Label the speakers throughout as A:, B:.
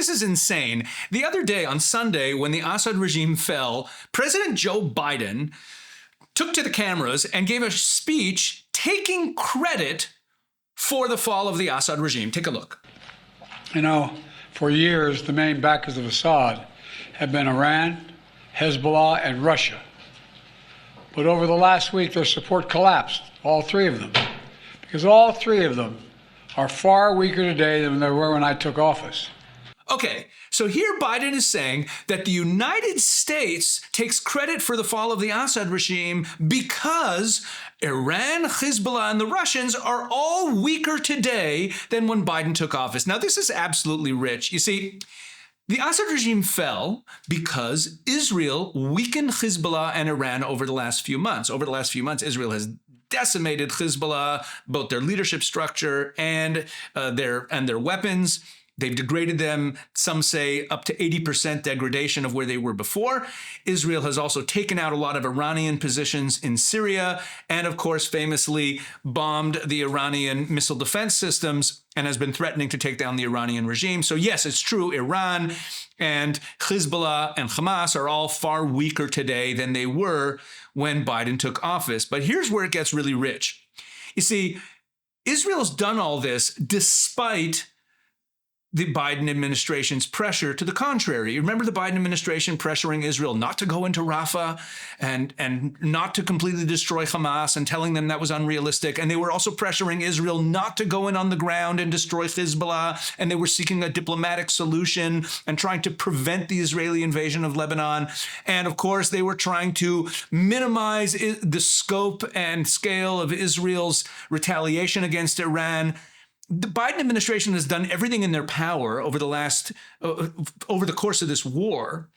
A: this is insane. The other day, on Sunday, when the Assad regime fell, President Joe Biden took to the cameras and gave a speech taking credit for the fall of the Assad regime. Take a look.
B: You know, for years, the main backers of Assad have been Iran, Hezbollah, and Russia. But over the last week, their support collapsed, all three of them, because all three of them are far weaker today than they were when I took office.
A: Okay, so here Biden is saying that the United States takes credit for the fall of the Assad regime because Iran, Hezbollah, and the Russians are all weaker today than when Biden took office. Now, this is absolutely rich. You see, the Assad regime fell because Israel weakened Hezbollah and Iran over the last few months. Over the last few months, Israel has decimated Hezbollah, both their leadership structure and their weapons. They've degraded them, some say up to 80% degradation of where they were before. Israel has also taken out a lot of Iranian positions in Syria and, of course, famously bombed the Iranian missile defense systems and has been threatening to take down the Iranian regime. So yes, it's true, Iran and Hezbollah and Hamas are all far weaker today than they were when Biden took office. But here's where it gets really rich. You see, Israel's done all this despite the Biden administration's pressure to the contrary. You remember the Biden administration pressuring Israel not to go into Rafah and not to completely destroy Hamas and telling them that was unrealistic. And they were also pressuring Israel not to go in on the ground and destroy Hezbollah. And they were seeking a diplomatic solution and trying to prevent the Israeli invasion of Lebanon. And of course, they were trying to minimize the scope and scale of Israel's retaliation against Iran. The Biden administration has done everything in their power over the course of this war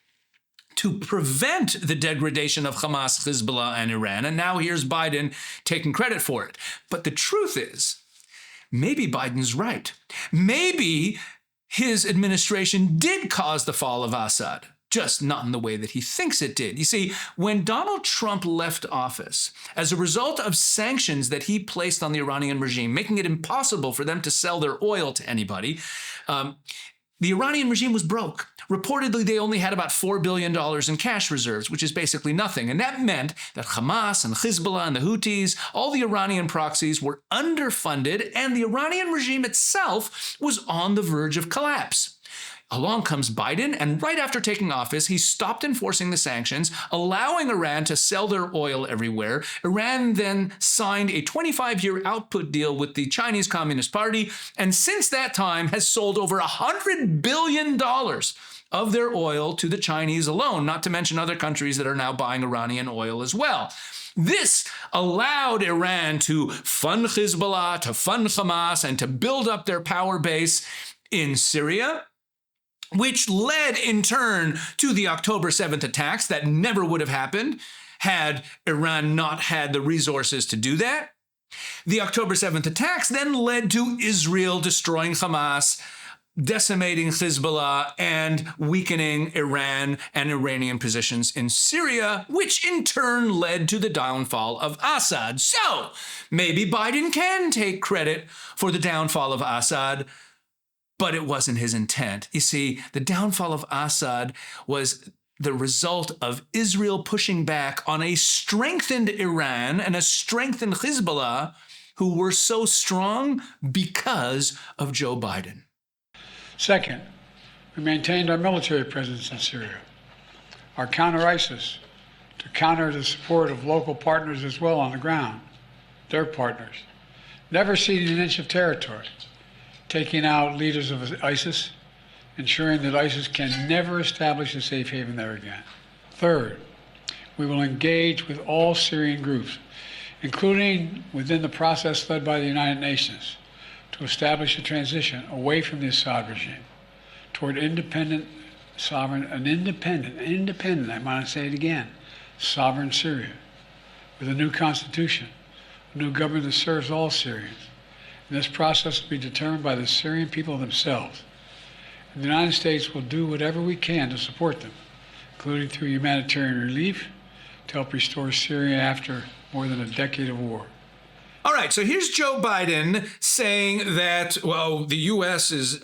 A: to prevent the degradation of Hamas, Hezbollah, and Iran. And now here's Biden taking credit for it. But the truth is, maybe Biden's right. Maybe his administration did cause the fall of Assad, just not in the way that he thinks it did. You see, when Donald Trump left office, as a result of sanctions that he placed on the Iranian regime, making it impossible for them to sell their oil to anybody, the Iranian regime was broke. Reportedly, they only had about $4 billion in cash reserves, which is basically nothing. And that meant that Hamas and Hezbollah and the Houthis, all the Iranian proxies, were underfunded, and the Iranian regime itself was on the verge of collapse. Along comes Biden, and right after taking office, he stopped enforcing the sanctions, allowing Iran to sell their oil everywhere. Iran then signed a 25-year output deal with the Chinese Communist Party, and since that time has sold over $100 billion of their oil to the Chinese alone, not to mention other countries that are now buying Iranian oil as well. This allowed Iran to fund Hezbollah, to fund Hamas, and to build up their power base in Syria, which led in turn to the October 7th attacks that never would have happened had Iran not had the resources to do that. The October 7th attacks then led to Israel destroying Hamas, decimating Hezbollah, and weakening Iran and Iranian positions in Syria, which in turn led to the downfall of Assad. So maybe Biden can take credit for the downfall of Assad, but it wasn't his intent. You see, the downfall of Assad was the result of Israel pushing back on a strengthened Iran and a strengthened Hezbollah, who were so strong because of Joe Biden.
B: Second, we maintained our military presence in Syria, our counter-ISIS, to counter the support of local partners as well on the ground, their partners, never ceding an inch of territory, taking out leaders of ISIS, ensuring that ISIS can never establish a safe haven there again. Third, we will engage with all Syrian groups, including within the process led by the United Nations, to establish a transition away from the Assad regime toward independent, sovereign, independent, I want to say it again, sovereign Syria, with a new constitution, a new government that serves all Syrians. And this process will be determined by the Syrian people themselves. And the United States will do whatever we can to support them, including through humanitarian relief, to help restore Syria after more than a decade of war.
A: All right, so here's Joe Biden saying that, well, the U.S. is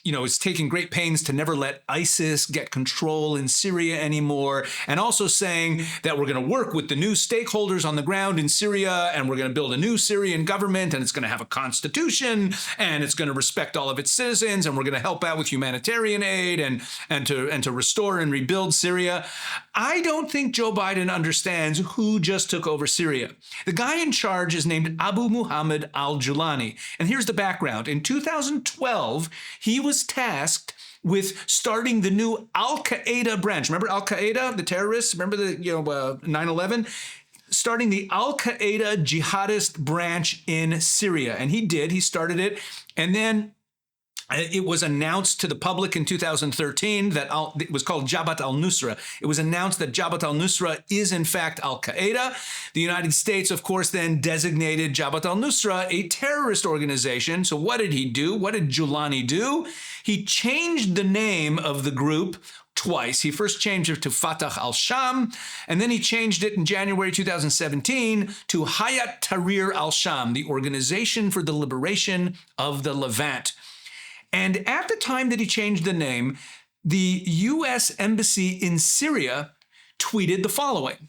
A: is taking great pains to never let ISIS get control in Syria anymore, and also saying that we're going to work with the new stakeholders on the ground in Syria, and we're going to build a new Syrian government, and it's going to have a constitution, and it's going to respect all of its citizens, and we're going to help out with humanitarian aid and to restore and rebuild Syria. I don't think Joe Biden understands who just took over Syria. The guy in charge is named Abu Muhammad al-Julani, and here's the background. In 2012, he was tasked with starting the new Al-Qaeda branch. Remember Al-Qaeda, the terrorists? Remember the 9/11? Starting the Al-Qaeda jihadist branch in Syria. And he did. He started it. And then it was announced to the public in 2013 that it was called Jabhat al-Nusra. It was announced that Jabhat al-Nusra is in fact al-Qaeda. The United States, of course, then designated Jabhat al-Nusra a terrorist organization. So what did he do? What did Julani do? He changed the name of the group twice. He first changed it to Fatah al-Sham, and then he changed it in January 2017 to Hayat Tahrir al-Sham, the Organization for the Liberation of the Levant. And at the time that he changed the name, the U.S. Embassy in Syria tweeted the following.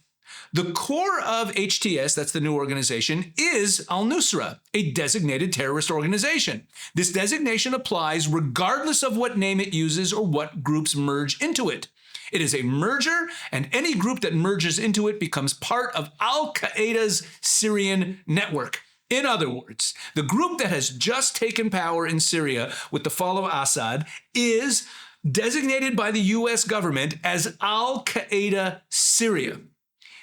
A: The core of HTS, that's the new organization, is al-Nusra, a designated terrorist organization. This designation applies regardless of what name it uses or what groups merge into it. It is a merger, and any group that merges into it becomes part of al-Qaeda's Syrian network. In other words, the group that has just taken power in Syria with the fall of Assad is designated by the U.S. government as Al-Qaeda Syria.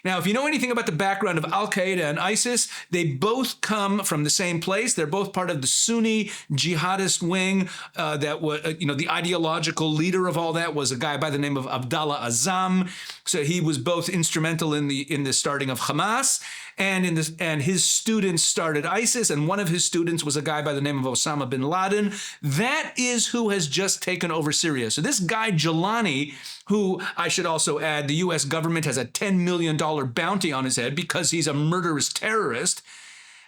A: Now, if you know anything about the background of Al-Qaeda and ISIS, they both come from the same place. They're both part of the Sunni jihadist wing that was, the ideological leader of all that was a guy by the name of Abdallah Azzam. So he was both instrumental in the starting of Hamas, and his students started ISIS, and one of his students was a guy by the name of Osama bin Laden. That is who has just taken over Syria. So this guy Julani, who I should also add, the U.S. government has a $10 million bounty on his head because he's a murderous terrorist.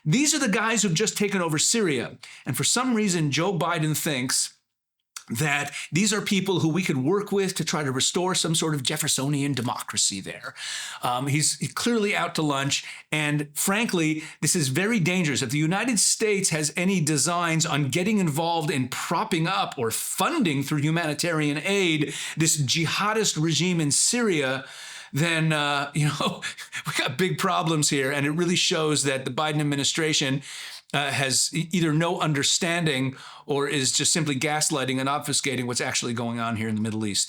A: These are the guys who've just taken over Syria. And for some reason, Joe Biden thinks that these are people who we could work with to try to restore some sort of Jeffersonian democracy there. He's clearly out to lunch. And frankly, this is very dangerous. If the United States has any designs on getting involved in propping up or funding through humanitarian aid this jihadist regime in Syria, then, we got big problems here. And it really shows that the Biden administration has either no understanding or is just simply gaslighting and obfuscating what's actually going on here in the Middle East.